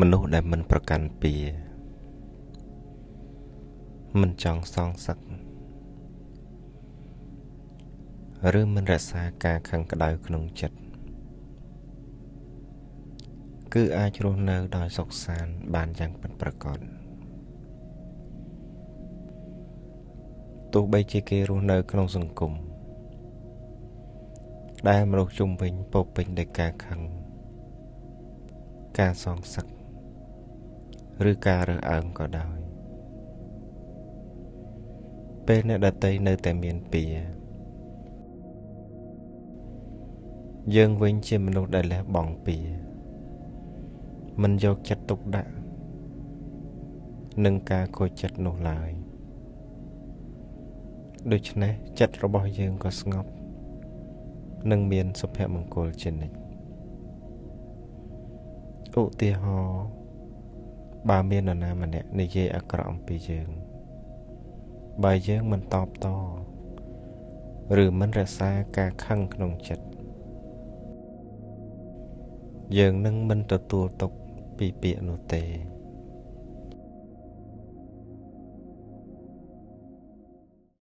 មនុស្សដែលមិនប្រកាន់ពៀមិនចង់សងសឹកឬមិនរក្សាការខឹងក្តៅក្នុងចិត្តគឺអាចរស់នៅដោយសុខសាន្តបានយ៉ាងពិតប្រាកដទោះបីជាគេរស់នៅក្នុងសង្គមដែលមនុស្សជុំវិញពោរពេញដោយការខឹងការសងសឹកឬការរើសអើងក៏ដោយពេលអ្នកដទៃនៅតែមានពៀយើងវិញជាមនុស្សដែលលះបង់ពៀមិនយកចិត្តទុកដាក់នឹងការខូចចិត្តនោះឡើយដូច្នេះចិត្តរបស់យើងក៏ស្ងប់និងមានសុភមង្គលជានិច្ចឧទាហរណ៍បើមាននរណាម្នាក់និយាយអាក្រក់អំពីយើងបើយើងមិនតបតឬមិនរក្សាការខឹងក្នុងចិត្តយើងនឹងមិនទទួលទុកពីពាក្យនោះទេ